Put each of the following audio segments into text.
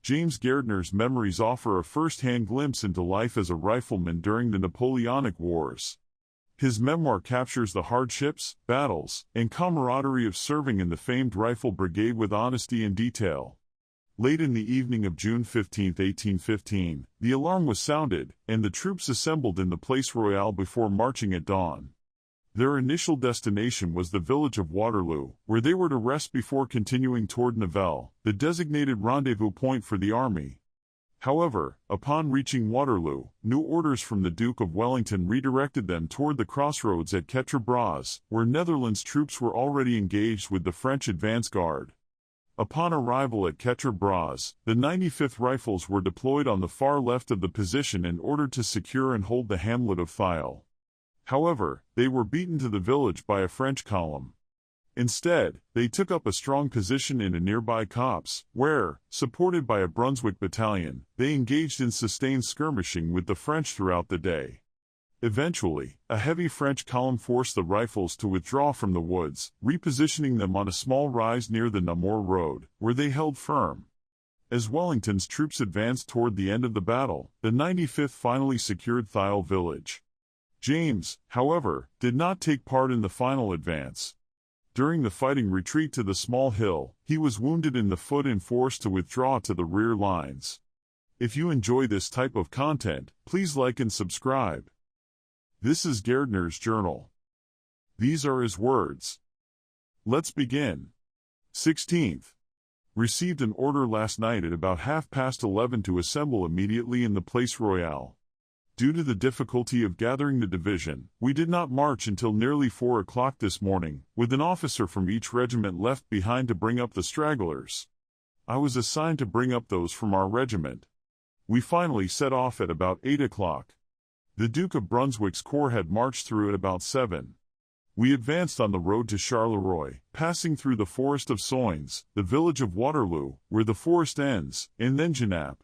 James Gairdner's memories offer a first-hand glimpse into life as a rifleman during the Napoleonic Wars. His memoir captures the hardships, battles, and camaraderie of serving in the famed Rifle Brigade with honesty and detail. Late in the evening of June 15, 1815, the alarm was sounded, and the troops assembled in the Place Royale before marching at dawn. Their initial destination was the village of Waterloo, where they were to rest before continuing toward Nivelles, the designated rendezvous point for the army. However, upon reaching Waterloo, new orders from the Duke of Wellington redirected them toward the crossroads at Quatre Bras, where Netherlands troops were already engaged with the French advance guard. Upon arrival at Quatre Bras, the 95th Rifles were deployed on the far left of the position in order to secure and hold the hamlet of Thiel. However, they were beaten to the village by a French column. Instead, they took up a strong position in a nearby copse, where, supported by a Brunswick battalion, they engaged in sustained skirmishing with the French throughout the day. Eventually, a heavy French column forced the Rifles to withdraw from the woods, repositioning them on a small rise near the Namur road, where they held firm. As Wellington's troops advanced toward the end of the battle, the 95th finally secured Thiel village. James, however, did not take part in the final advance. During the fighting retreat to the small hill, he was wounded in the foot and forced to withdraw to the rear lines. If you enjoy this type of content, please like and subscribe. This is Gairdner's journal. These are his words. Let's begin. 16th. Received an order last night at about 11:30 to assemble immediately in the Place Royale. Due to the difficulty of gathering the division, we did not march until nearly 4 o'clock this morning, with an officer from each regiment left behind to bring up the stragglers. I was assigned to bring up those from our regiment. We finally set off at about 8 o'clock. The Duke of Brunswick's corps had marched through at about 7. We advanced on the road to Charleroi, passing through the forest of Soignes, the village of Waterloo, where the forest ends, and then Genappe.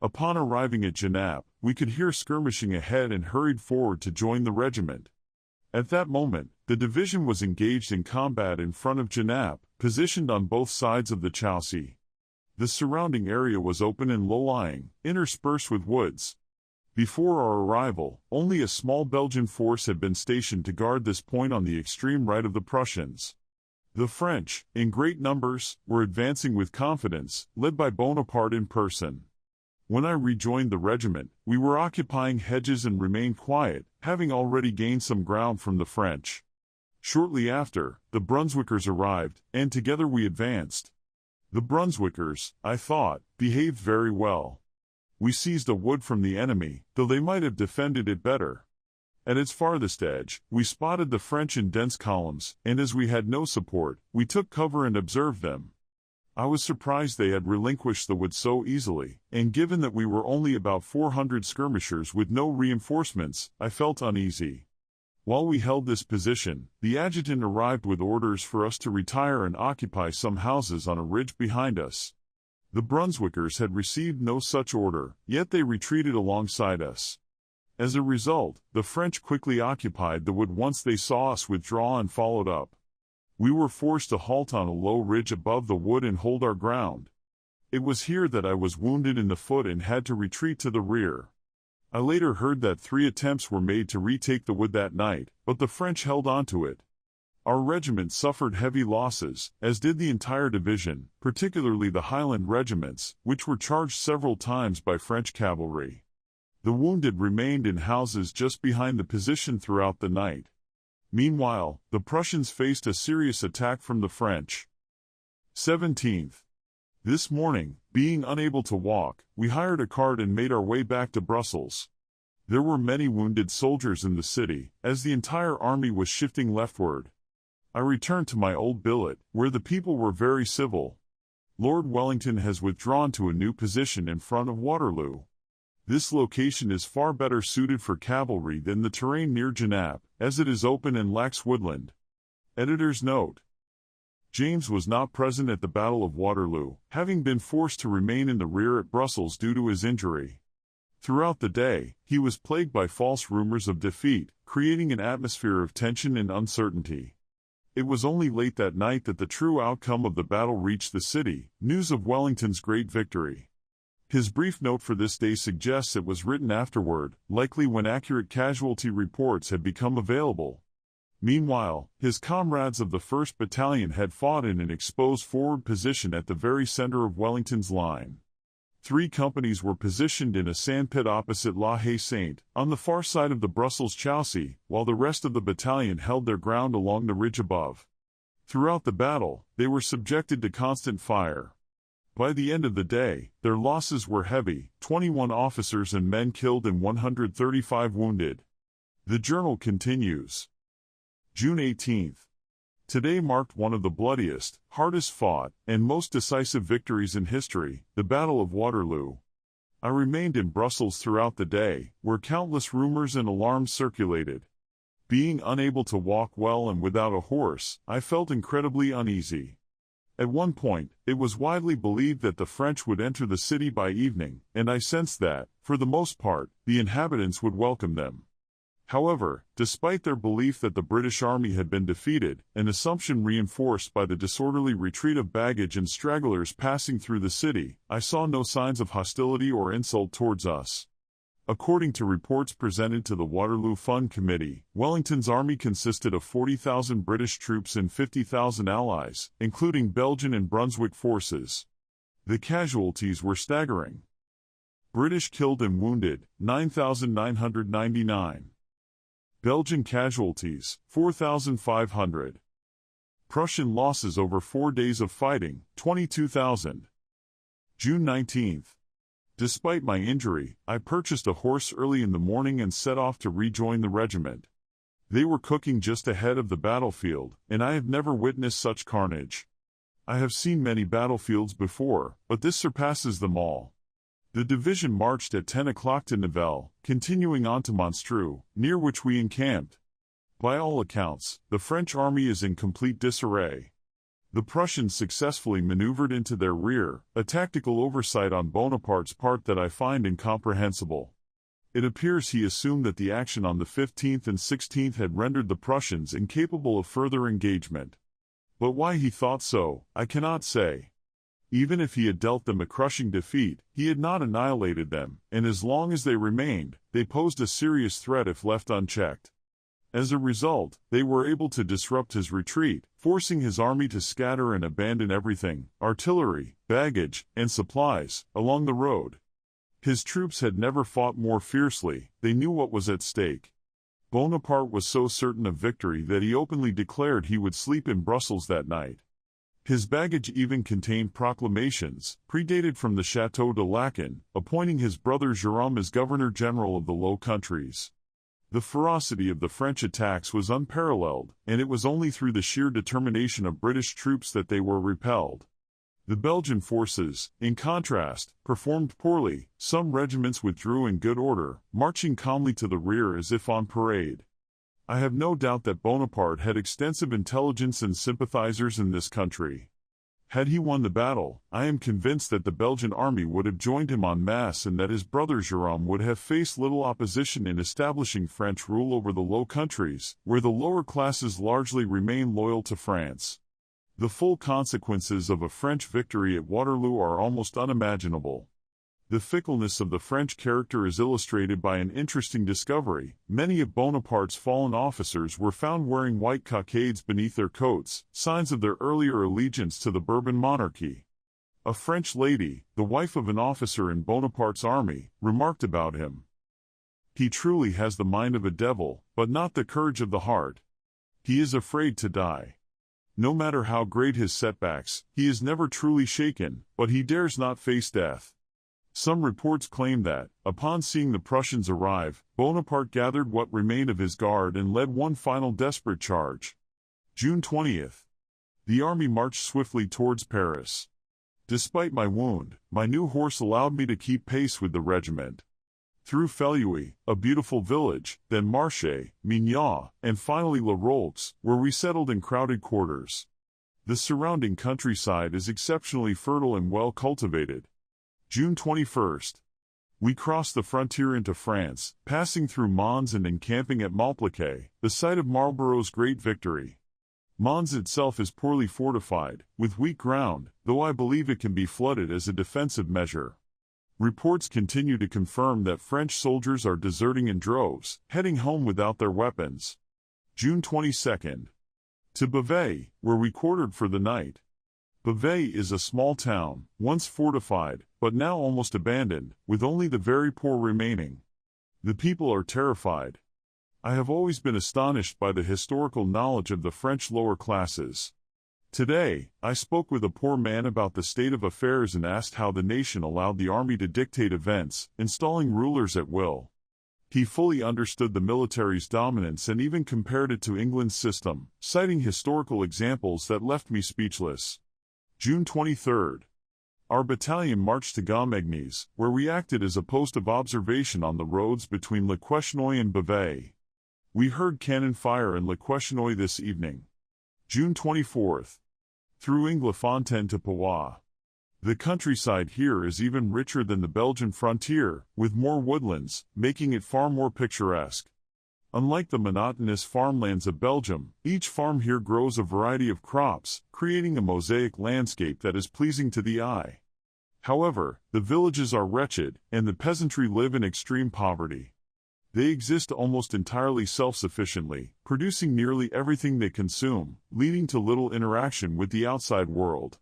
Upon arriving at Genappe, we could hear skirmishing ahead and hurried forward to join the regiment. At that moment, the division was engaged in combat in front of Genappe, positioned on both sides of the chaussee. The surrounding area was open and low-lying, interspersed with woods. Before our arrival, only a small Belgian force had been stationed to guard this point on the extreme right of the Prussians. The French, in great numbers, were advancing with confidence, led by Bonaparte in person. When I rejoined the regiment, we were occupying hedges and remained quiet, having already gained some ground from the French. Shortly after, the Brunswickers arrived, and together we advanced. The Brunswickers, I thought, behaved very well. We seized a wood from the enemy, though they might have defended it better. At its farthest edge, we spotted the French in dense columns, and as we had no support, we took cover and observed them. I was surprised they had relinquished the wood so easily, and given that we were only about 400 skirmishers with no reinforcements, I felt uneasy. While we held this position, the adjutant arrived with orders for us to retire and occupy some houses on a ridge behind us. The Brunswickers had received no such order, yet they retreated alongside us. As a result, the French quickly occupied the wood once they saw us withdraw and followed up. We were forced to halt on a low ridge above the wood and hold our ground. It was here that I was wounded in the foot and had to retreat to the rear. I later heard that 3 attempts were made to retake the wood that night, but the French held on to it. Our regiment suffered heavy losses, as did the entire division, particularly the Highland regiments, which were charged several times by French cavalry. The wounded remained in houses just behind the position throughout the night. Meanwhile, the Prussians faced a serious attack from the French. 17th. This morning, being unable to walk, we hired a cart and made our way back to Brussels. There were many wounded soldiers in the city, as the entire army was shifting leftward. I returned to my old billet, where the people were very civil. Lord Wellington has withdrawn to a new position in front of Waterloo. This location is far better suited for cavalry than the terrain near Genappe, as it is open and lacks woodland. Editor's note: James was not present at the Battle of Waterloo, having been forced to remain in the rear at Brussels due to his injury. Throughout the day, he was plagued by false rumors of defeat, creating an atmosphere of tension and uncertainty. It was only late that night that the true outcome of the battle reached the city, news of Wellington's great victory. His brief note for this day suggests it was written afterward, likely when accurate casualty reports had become available. Meanwhile, his comrades of the 1st Battalion had fought in an exposed forward position at the very center of Wellington's line. 3 companies were positioned in a sandpit opposite La Haye Sainte, on the far side of the Brussels chaussee, while the rest of the battalion held their ground along the ridge above. Throughout the battle, they were subjected to constant fire. By the end of the day, their losses were heavy, 21 officers and men killed and 135 wounded. The journal continues. June 18. Today marked one of the bloodiest, hardest fought, and most decisive victories in history, the Battle of Waterloo. I remained in Brussels throughout the day, where countless rumors and alarms circulated. Being unable to walk well and without a horse, I felt incredibly uneasy. At one point, it was widely believed that the French would enter the city by evening, and I sensed that, for the most part, the inhabitants would welcome them. However, despite their belief that the British army had been defeated, an assumption reinforced by the disorderly retreat of baggage and stragglers passing through the city, I saw no signs of hostility or insult towards us. According to reports presented to the Waterloo Fund Committee, Wellington's army consisted of 40,000 British troops and 50,000 allies, including Belgian and Brunswick forces. The casualties were staggering. British killed and wounded, 9,999. Belgian casualties, 4,500. Prussian losses over 4 days of fighting, 22,000. June 19. Despite my injury, I purchased a horse early in the morning and set off to rejoin the regiment. They were cooking just ahead of the battlefield, and I have never witnessed such carnage. I have seen many battlefields before, but this surpasses them all. The division marched at 10 o'clock to Nivelles, continuing on to Monstreux, near which we encamped. By all accounts, the French army is in complete disarray. The Prussians successfully maneuvered into their rear, a tactical oversight on Bonaparte's part that I find incomprehensible. It appears he assumed that the action on the 15th and 16th had rendered the Prussians incapable of further engagement. But why he thought so, I cannot say. Even if he had dealt them a crushing defeat, he had not annihilated them, and as long as they remained, they posed a serious threat if left unchecked. As a result, they were able to disrupt his retreat, forcing his army to scatter and abandon everything, artillery, baggage, and supplies, along the road. His troops had never fought more fiercely, they knew what was at stake. Bonaparte was so certain of victory that he openly declared he would sleep in Brussels that night. His baggage even contained proclamations, predated from the Château de Laeken, appointing his brother Jérôme as Governor-General of the Low Countries. The ferocity of the French attacks was unparalleled, and it was only through the sheer determination of British troops that they were repelled. The Belgian forces, in contrast, performed poorly. Some regiments withdrew in good order, marching calmly to the rear as if on parade. I have no doubt that Bonaparte had extensive intelligence and sympathizers in this country. Had he won the battle, I am convinced that the Belgian army would have joined him en masse and that his brother Jérôme would have faced little opposition in establishing French rule over the Low Countries, where the lower classes largely remain loyal to France. The full consequences of a French victory at Waterloo are almost unimaginable. The fickleness of the French character is illustrated by an interesting discovery. Many of Bonaparte's fallen officers were found wearing white cockades beneath their coats, signs of their earlier allegiance to the Bourbon monarchy. A French lady, the wife of an officer in Bonaparte's army, remarked about him, "He truly has the mind of a devil, but not the courage of the heart. He is afraid to die. No matter how great his setbacks, he is never truly shaken, but he dares not face death." Some reports claim that, upon seeing the Prussians arrive, Bonaparte gathered what remained of his guard and led one final desperate charge. June 20th. The army marched swiftly towards Paris. Despite my wound, my new horse allowed me to keep pace with the regiment. Through Feluy, a beautiful village, then Marche, Mignaud, and finally La Roques, where we settled in crowded quarters. The surrounding countryside is exceptionally fertile and well cultivated. June 21st. We crossed the frontier into France, passing through Mons and encamping at Malplaquet, the site of Marlborough's great victory. Mons itself is poorly fortified, with weak ground, though I believe it can be flooded as a defensive measure. Reports continue to confirm that French soldiers are deserting in droves, heading home without their weapons. June 22nd. To Beauvais, where we quartered for the night. Beauvais is a small town, once fortified, but now almost abandoned, with only the very poor remaining. The people are terrified. I have always been astonished by the historical knowledge of the French lower classes. Today, I spoke with a poor man about the state of affairs and asked how the nation allowed the army to dictate events, installing rulers at will. He fully understood the military's dominance and even compared it to England's system, citing historical examples that left me speechless. June 23rd. Our battalion marched to Gamagnes, where we acted as a post of observation on the roads between Le Quesnoy and Beauvais. We heard cannon fire in Le Quesnoy this evening. June 24th. Through Inglefontaine to Poix. The countryside here is even richer than the Belgian frontier, with more woodlands, making it far more picturesque. Unlike the monotonous farmlands of Belgium, each farm here grows a variety of crops, creating a mosaic landscape that is pleasing to the eye. However, the villages are wretched, and the peasantry live in extreme poverty. They exist almost entirely self-sufficiently, producing nearly everything they consume, leading to little interaction with the outside world.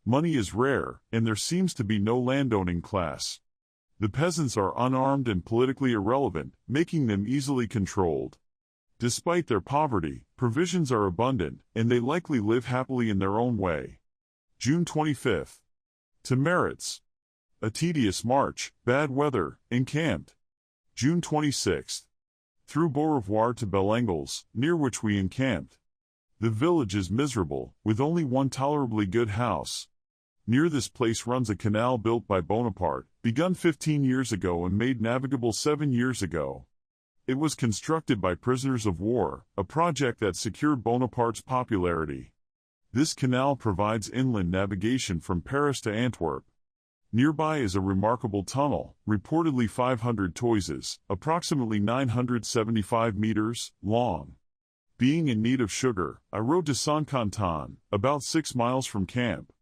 Money is rare, and there seems to be no landowning class. The peasants are unarmed and politically irrelevant, making them easily controlled. Despite their poverty, provisions are abundant, and they likely live happily in their own way. June 25th. To Meritz. A tedious march, bad weather, encamped. June 26th. Through Beaurevoir to Belengles, near which we encamped. The village is miserable, with only one tolerably good house. Near this place runs a canal built by Bonaparte, begun 15 years ago and made navigable 7 years ago. It was constructed by prisoners of war, a project that secured Bonaparte's popularity. This canal provides inland navigation from Paris to Antwerp. Nearby is a remarkable tunnel, reportedly 500 toises, approximately 975 meters, long. Being in need of sugar, I rode to Saint-Quentin, about 6 miles from camp.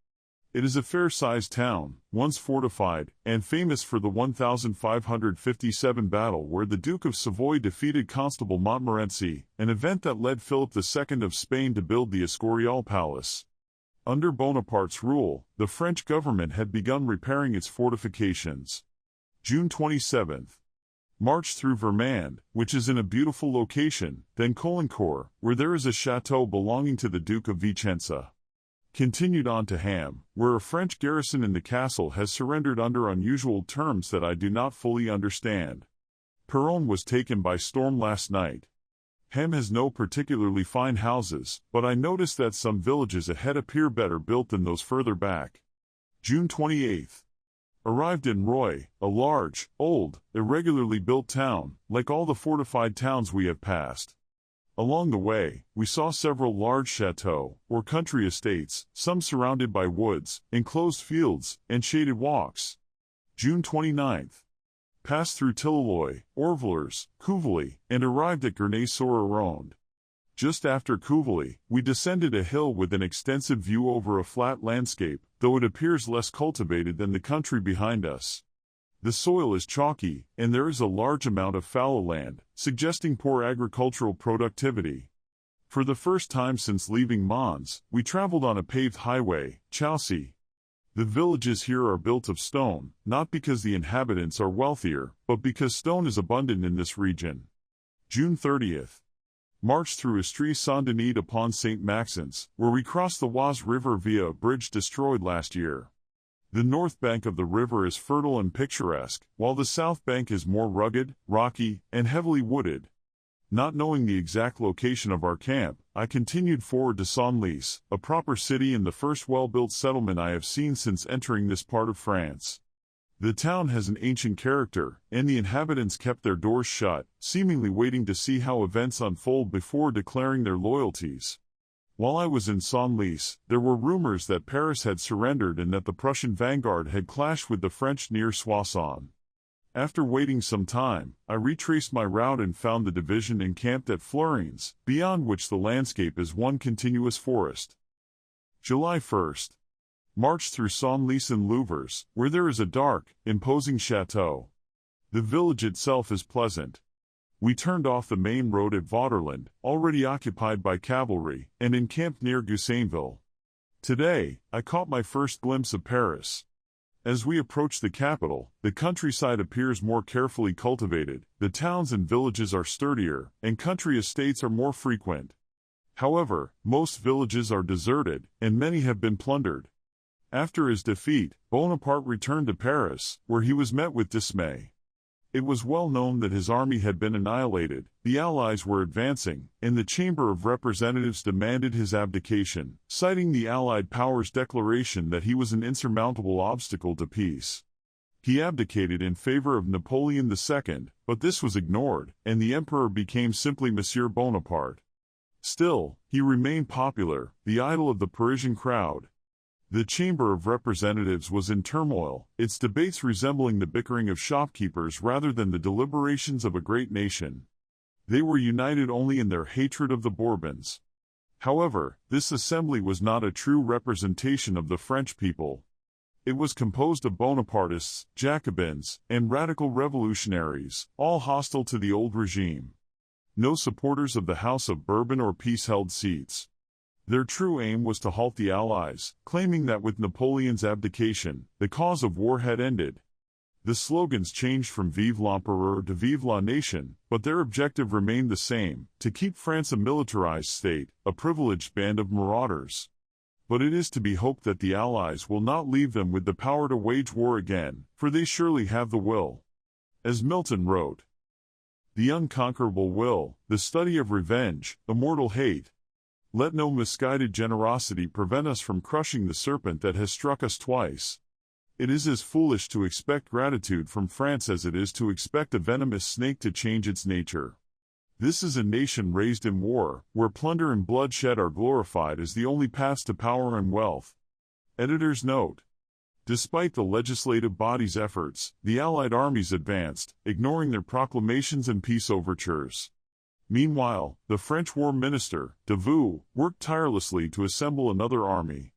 It is a fair-sized town, once fortified, and famous for the 1557 battle where the Duke of Savoy defeated Constable Montmorency, an event that led Philip II of Spain to build the Escorial Palace. Under Bonaparte's rule, the French government had begun repairing its fortifications. June 27th. Marched through Vermand, which is in a beautiful location, then Colincourt, where there is a chateau belonging to the Duke of Vicenza. Continued on to Ham, where a French garrison in the castle has surrendered under unusual terms that I do not fully understand. Péronne was taken by storm last night. Ham has no particularly fine houses, but I noticed that some villages ahead appear better built than those further back. June 28th. Arrived in Roye, a large, old, irregularly built town, like all the fortified towns we have passed. Along the way, we saw several large chateaux, or country estates, some surrounded by woods, enclosed fields, and shaded walks. June 29th. Passed through Tilleloy, Orvillers, Couvely, and arrived at Gurnay-sur-Aronde. Just after Couvely, we descended a hill with an extensive view over a flat landscape, though it appears less cultivated than the country behind us. The soil is chalky, and there is a large amount of fallow land, suggesting poor agricultural productivity. For the first time since leaving Mons, we traveled on a paved highway, Chaussee. The villages here are built of stone, not because the inhabitants are wealthier, but because stone is abundant in this region. June 30th. Marched through Estrie-Saint-Denis to Pont-Saint-Maxence, where we crossed the Oise River via a bridge destroyed last year. The north bank of the river is fertile and picturesque, while the south bank is more rugged, rocky, and heavily wooded. Not knowing the exact location of our camp, I continued forward to Senlis, a proper city and the first well-built settlement I have seen since entering this part of France. The town has an ancient character, and the inhabitants kept their doors shut, seemingly waiting to see how events unfold before declaring their loyalties. While I was in Senlis, there were rumors that Paris had surrendered and that the Prussian vanguard had clashed with the French near Soissons. After waiting some time, I retraced my route and found the division encamped at Fleurines, beyond which the landscape is one continuous forest. July 1st. March through Senlis-en-Louvres, where there is a dark, imposing chateau. The village itself is pleasant. We turned off the main road at Vaterland, already occupied by cavalry, and encamped near Goussainville. Today, I caught my first glimpse of Paris. As we approach the capital, the countryside appears more carefully cultivated, the towns and villages are sturdier, and country estates are more frequent. However, most villages are deserted, and many have been plundered. After his defeat, Bonaparte returned to Paris, where he was met with dismay. It was well known that his army had been annihilated, the Allies were advancing, and the Chamber of Representatives demanded his abdication, citing the Allied powers' declaration that he was an insurmountable obstacle to peace. He abdicated in favor of Napoleon II, but this was ignored, and the emperor became simply Monsieur Bonaparte. Still, he remained popular, the idol of the Parisian crowd. The Chamber of Representatives was in turmoil, its debates resembling the bickering of shopkeepers rather than the deliberations of a great nation. They were united only in their hatred of the Bourbons. However, this assembly was not a true representation of the French people. It was composed of Bonapartists, Jacobins, and radical revolutionaries, all hostile to the old regime. No supporters of the House of Bourbon or peace held seats. Their true aim was to halt the Allies, claiming that with Napoleon's abdication, the cause of war had ended. The slogans changed from Vive l'Empereur to Vive la Nation, but their objective remained the same, to keep France a militarized state, a privileged band of marauders. But it is to be hoped that the Allies will not leave them with the power to wage war again, for they surely have the will. As Milton wrote, "The unconquerable will, the study of revenge, immortal hate. Let no misguided generosity prevent us from crushing the serpent that has struck us twice. It is as foolish to expect gratitude from France as it is to expect a venomous snake to change its nature. This is a nation raised in war, where plunder and bloodshed are glorified as the only paths to power and wealth." Editor's note. Despite the legislative body's efforts, the Allied armies advanced, ignoring their proclamations and peace overtures. Meanwhile, the French War Minister, Davout, worked tirelessly to assemble another army.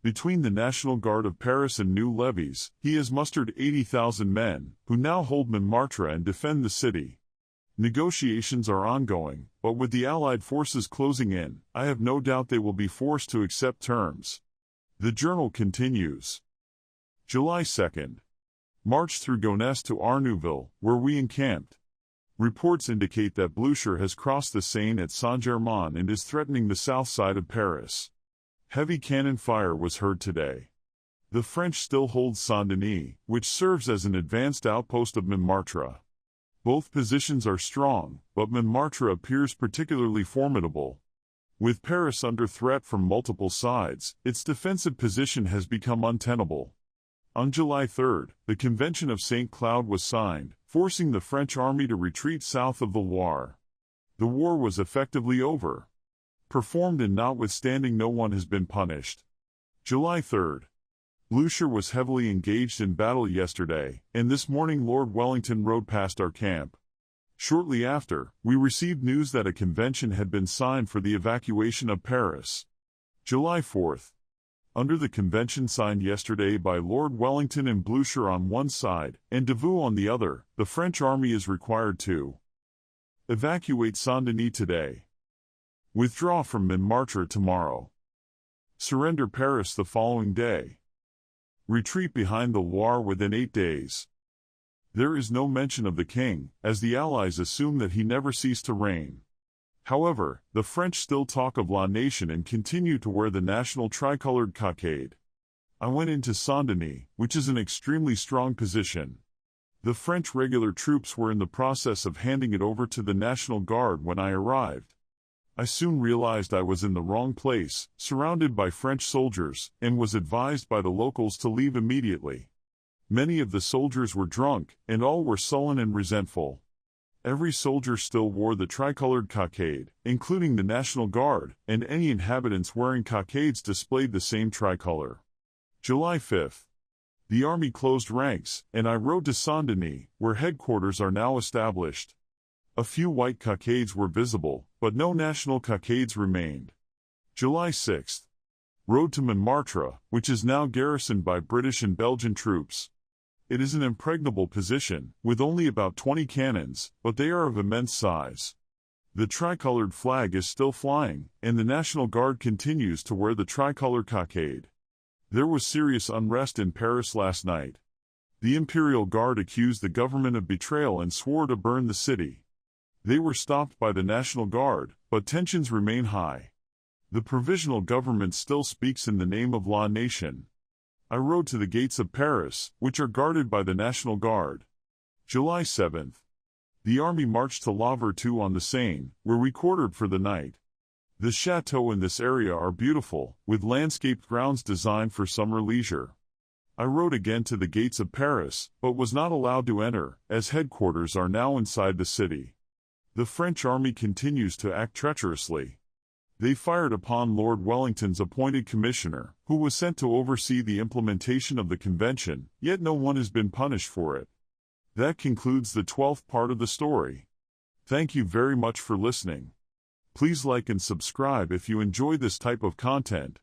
Between the National Guard of Paris and new levies, he has mustered 80,000 men, who now hold Montmartre and defend the city. Negotiations are ongoing, but with the Allied forces closing in, I have no doubt they will be forced to accept terms. The journal continues. July 2nd. March through Gonesse to Arnouville, where we encamped. Reports indicate that Blucher has crossed the Seine at Saint-Germain and is threatening the south side of Paris. Heavy cannon fire was heard today. The French still hold Saint-Denis, which serves as an advanced outpost of Montmartre. Both positions are strong, but Montmartre appears particularly formidable. With Paris under threat from multiple sides, its defensive position has become untenable. On July 3, the Convention of St. Cloud was signed, forcing the French army to retreat south of the Loire. The war was effectively over. Performed and notwithstanding, no one has been punished. July 3. Blucher was heavily engaged in battle yesterday, and this morning Lord Wellington rode past our camp. Shortly after, we received news that a convention had been signed for the evacuation of Paris. July 4. Under the convention signed yesterday by Lord Wellington and Blucher on one side, and Davout on the other, the French army is required to evacuate Saint-Denis today. Withdraw from Montmartre tomorrow. Surrender Paris the following day. Retreat behind the Loire within 8 days. There is no mention of the king, as the Allies assume that he never ceased to reign. However, the French still talk of La Nation and continue to wear the national tricolored cockade. I went into Saint-Denis, which is an extremely strong position. The French regular troops were in the process of handing it over to the National Guard when I arrived. I soon realized I was in the wrong place, surrounded by French soldiers, and was advised by the locals to leave immediately. Many of the soldiers were drunk, and all were sullen and resentful. Every soldier still wore the tricolored cockade, including the National Guard, and any inhabitants wearing cockades displayed the same tricolor. July 5. The army closed ranks, and I rode to Saint-Denis, where headquarters are now established. A few white cockades were visible, but no national cockades remained. July 6. Rode to Montmartre, which is now garrisoned by British and Belgian troops. It is an impregnable position, with only about 20 cannons, but they are of immense size. The tricolored flag is still flying, and the National Guard continues to wear the tricolor cockade. There was serious unrest in Paris last night. The Imperial Guard accused the government of betrayal and swore to burn the city. They were stopped by the National Guard, but tensions remain high. The provisional government still speaks in the name of La Nation. I rode to the gates of Paris, which are guarded by the National Guard. July 7th. The army marched to La Vertu on the Seine, where we quartered for the night. The chateaux in this area are beautiful, with landscaped grounds designed for summer leisure. I rode again to the gates of Paris, but was not allowed to enter, as headquarters are now inside the city. The French army continues to act treacherously. They fired upon Lord Wellington's appointed commissioner, who was sent to oversee the implementation of the convention, yet no one has been punished for it. That concludes the 12th part of the story. Thank you very much for listening. Please like and subscribe if you enjoy this type of content,